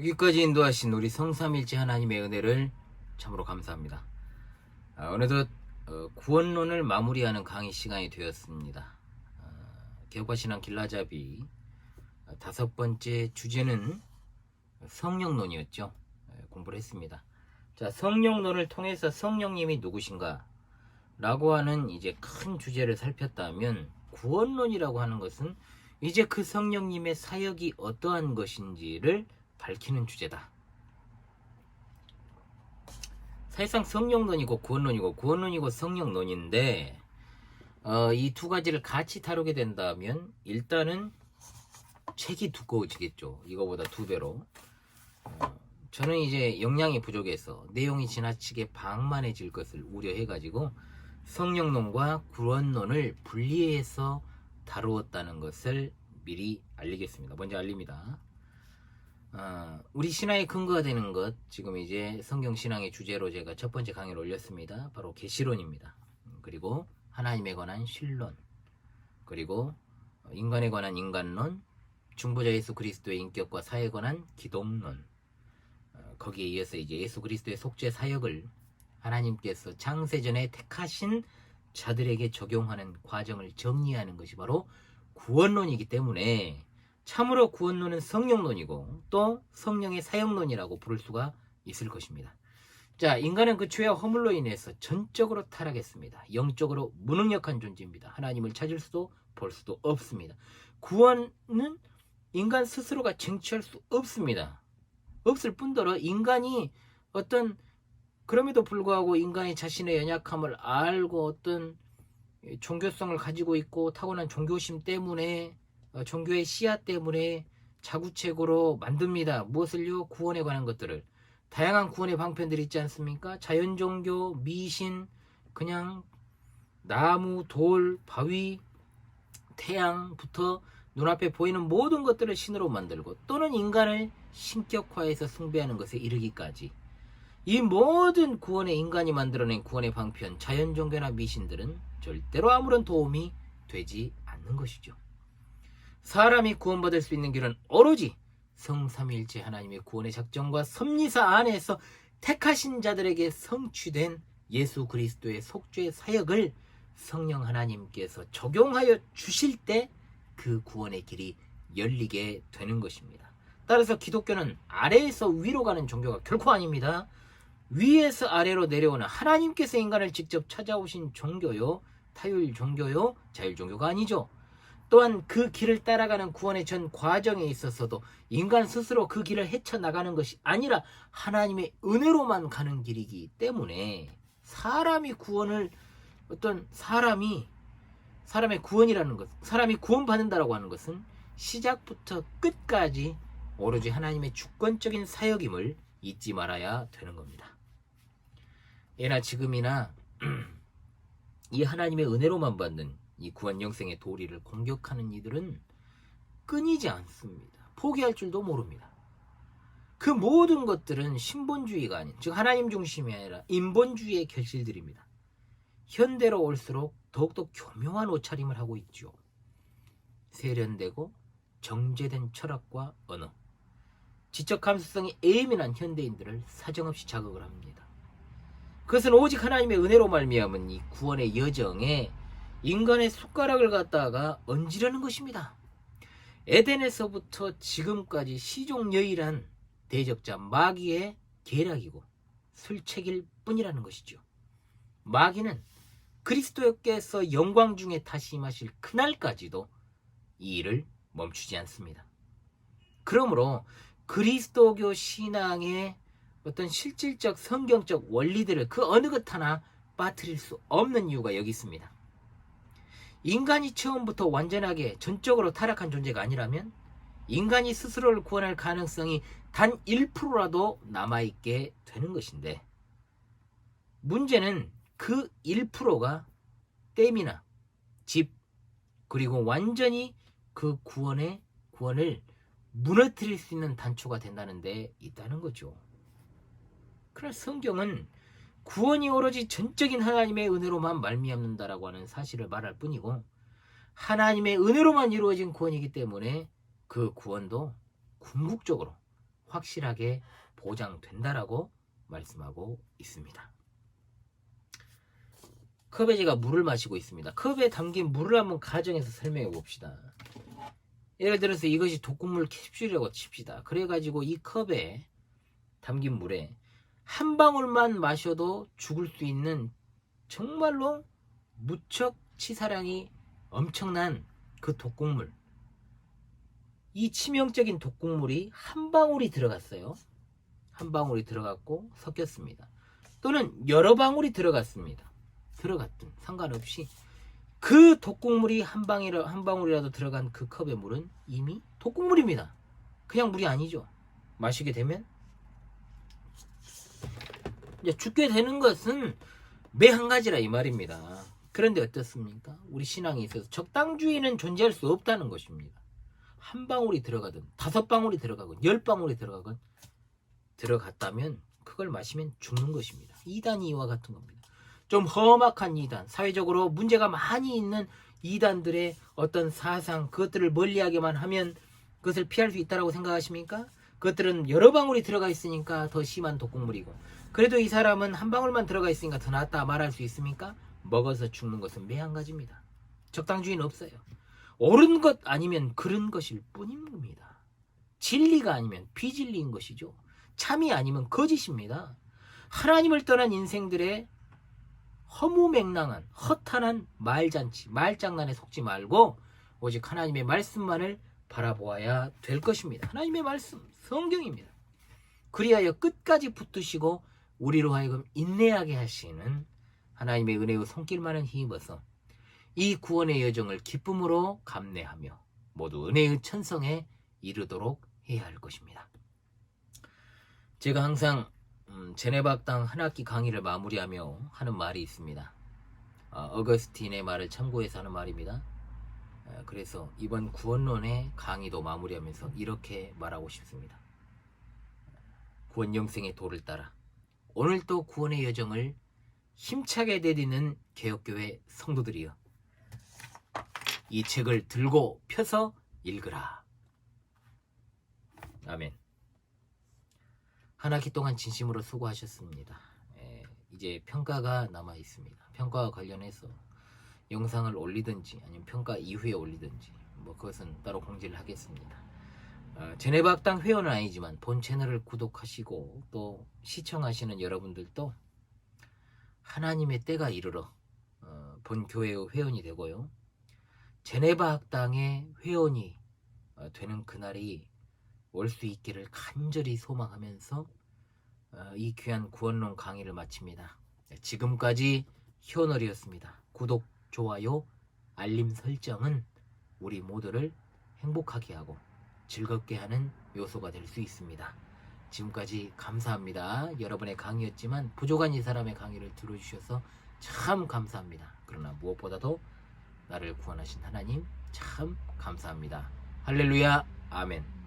여기까지 인도하신 우리 성삼일체 하나님의 은혜를 참으로 감사합니다. 어느덧 구원론을 마무리하는 강의 시간이 되었습니다. 개혁과신앙 길라잡이 5번째 주제는 성령론이었죠. 공부를 했습니다. 자, 성령론을 통해서 성령님이 누구신가 라고 하는 이제 큰 주제를 살폈다면, 구원론이라고 하는 것은 이제 그 성령님의 사역이 어떠한 것인지를 밝히는 주제다. 사실상 성령론이고 구원론이고 성령론인데, 이 두 가지를 같이 다루게 된다면 일단은 책이 두꺼워지겠죠. 이거보다 2배로. 저는 이제 역량이 부족해서 내용이 지나치게 방만해질 것을 우려해가지고 성령론과 구원론을 분리해서 다루었다는 것을 미리 알리겠습니다. 먼저 알립니다. 우리 신앙의 근거가 되는 것, 지금 이제 성경신앙의 주제로 제가 첫 번째 강의를 올렸습니다. 바로 계시론입니다. 그리고 하나님에 관한 신론, 그리고 인간에 관한 인간론, 중보자 예수 그리스도의 인격과 사역에 관한 기독론, 거기에 이어서 이제 예수 그리스도의 속죄 사역을 하나님께서 창세전에 택하신 자들에게 적용하는 과정을 정리하는 것이 바로 구원론이기 때문에, 참으로 구원론은 성령론이고 또 성령의 사역론이라고 부를 수가 있을 것입니다. 자, 인간은 그 죄와 허물로 인해서 전적으로 타락했습니다. 영적으로 무능력한 존재입니다. 하나님을 찾을 수도 볼 수도 없습니다. 구원은 인간 스스로가 쟁취할 수 없습니다. 없을 뿐더러 인간이 그럼에도 불구하고 인간이 자신의 연약함을 알고 어떤 종교성을 가지고 있고 타고난 종교심 때문에, 종교의 씨앗 때문에 자구책으로 만듭니다. 무엇을요? 구원에 관한 것들을. 다양한 구원의 방편들이 있지 않습니까? 자연종교, 미신, 그냥 나무, 돌, 바위, 태양부터 눈앞에 보이는 모든 것들을 신으로 만들고, 또는 인간을 신격화해서 숭배하는 것에 이르기까지, 이 모든 구원의 인간이 만들어낸 구원의 방편, 자연종교나 미신들은 절대로 아무런 도움이 되지 않는 것이죠. 사람이 구원받을 수 있는 길은 오로지 성삼위일체 하나님의 구원의 작정과 섭리사 안에서 택하신 자들에게 성취된 예수 그리스도의 속죄 사역을 성령 하나님께서 적용하여 주실 때 그 구원의 길이 열리게 되는 것입니다. 따라서 기독교는 아래에서 위로 가는 종교가 결코 아닙니다. 위에서 아래로 내려오는 하나님께서 인간을 직접 찾아오신 종교요, 타율 종교요, 자율 종교가 아니죠. 또한 그 길을 따라가는 구원의 전 과정에 있어서도 인간 스스로 그 길을 헤쳐나가는 것이 아니라 하나님의 은혜로만 가는 길이기 때문에, 사람의 구원이라는 것, 사람이 구원받는다라고 하는 것은 시작부터 끝까지 오로지 하나님의 주권적인 사역임을 잊지 말아야 되는 겁니다. 예나 지금이나 이 하나님의 은혜로만 받는 이 구원 영생의 도리를 공격하는 이들은 끊이지 않습니다. 포기할 줄도 모릅니다. 그 모든 것들은 신본주의가 아닌, 즉 하나님 중심이 아니라 인본주의의 결실들입니다. 현대로 올수록 더욱더 교묘한 옷차림을 하고 있죠. 세련되고 정제된 철학과 언어, 지적 감수성이 예민한 현대인들을 사정없이 자극을 합니다. 그것은 오직 하나님의 은혜로 말미암은 이 구원의 여정에 인간의 숟가락을 갖다가 얹으려는 것입니다. 에덴에서부터 지금까지 시종여일한 대적자 마귀의 계략이고 술책일 뿐이라는 것이죠. 마귀는 그리스도께서 영광 중에 다시 임하실 그날까지도 이 일을 멈추지 않습니다. 그러므로 그리스도교 신앙의 어떤 실질적 성경적 원리들을 그 어느 것 하나 빠뜨릴 수 없는 이유가 여기 있습니다. 인간이 처음부터 완전하게 전적으로 타락한 존재가 아니라면 인간이 스스로를 구원할 가능성이 단 1%라도 남아있게 되는 것인데, 문제는 그 1%가 댐이나 집, 그리고 완전히 그 구원을 무너뜨릴 수 있는 단초가 된다는 데 있다는 거죠. 그러나 성경은 구원이 오로지 전적인 하나님의 은혜로만 말미암는다라고 하는 사실을 말할 뿐이고, 하나님의 은혜로만 이루어진 구원이기 때문에 그 구원도 궁극적으로 확실하게 보장된다라고 말씀하고 있습니다. 컵에 제가 물을 마시고 있습니다. 컵에 담긴 물을 한번 가정해서 설명해 봅시다. 예를 들어서 이것이 독극물 캡슐이라고 칩시다. 그래가지고 이 컵에 담긴 물에 한 방울만 마셔도 죽을 수 있는 정말로 무척 치사량이 엄청난 그 독극물, 이 치명적인 독극물이 한 방울이 들어갔어요. 한 방울이 들어갔고 섞였습니다. 또는 여러 방울이 들어갔습니다. 들어갔든 상관없이 그 독극물이 한 방울이라도 들어간 그 컵의 물은 이미 독극물입니다. 그냥 물이 아니죠. 마시게 되면 이제 죽게 되는 것은 매 한 가지라 이 말입니다. 그런데 어떻습니까? 우리 신앙에 있어서 적당주의는 존재할 수 없다는 것입니다. 한 방울이 들어가든 5방울이 들어가건 10방울이 들어가건 들어갔다면 그걸 마시면 죽는 것입니다. 이단이 이와 같은 겁니다. 좀 험악한 이단, 사회적으로 문제가 많이 있는 이단들의 어떤 사상, 그것들을 멀리하게만 하면 그것을 피할 수 있다고 생각하십니까? 그것들은 여러 방울이 들어가 있으니까 더 심한 독극물이고, 그래도 이 사람은 한 방울만 들어가 있으니까 더 낫다 말할 수 있습니까? 먹어서 죽는 것은 매 한 가지입니다. 적당주의는 없어요. 옳은 것 아니면 그른 것일 뿐입니다. 진리가 아니면 비진리인 것이죠. 참이 아니면 거짓입니다. 하나님을 떠난 인생들의 허무맹랑한 허탄한 말잔치, 말장난에 속지 말고 오직 하나님의 말씀만을 바라보아야 될 것입니다. 하나님의 말씀, 성경입니다. 그리하여 끝까지 붙드시고 우리로 하여금 인내하게 하시는 하나님의 은혜의 손길만을 힘입어서 이 구원의 여정을 기쁨으로 감내하며 모두 은혜의 천성에 이르도록 해야 할 것입니다. 제가 항상 제네바 학당 한 학기 강의를 마무리하며 하는 말이 있습니다. 어거스틴의 말을 참고해서 하는 말입니다. 그래서 이번 구원론의 강의도 마무리하면서 이렇게 말하고 싶습니다. 구원 영생의 도를 따라 오늘도 구원의 여정을 힘차게 내디는 개혁교회 성도들이여, 이 책을 들고 펴서 읽으라. 아멘. 한 학기 동안 진심으로 수고하셨습니다. 이제 평가가 남아 있습니다. 평가와 관련해서 영상을 올리든지 아니면 평가 이후에 올리든지 그것은 따로 공지를 하겠습니다. 제네바 학당 회원은 아니지만 본 채널을 구독하시고 또 시청하시는 여러분들도 하나님의 때가 이르러 본 교회의 회원이 되고요, 제네바 학당의 회원이 되는 그날이 올 수 있기를 간절히 소망하면서 이 귀한 구원론 강의를 마칩니다. 지금까지 희원월이었습니다. 구독, 좋아요, 알림 설정은 우리 모두를 행복하게 하고 즐겁게 하는 요소가 될 수 있습니다. 지금까지 감사합니다. 여러분의 강의였지만 부족한 이 사람의 강의를 들어주셔서 참 감사합니다. 그러나 무엇보다도 나를 구원하신 하나님 참 감사합니다. 할렐루야, 아멘.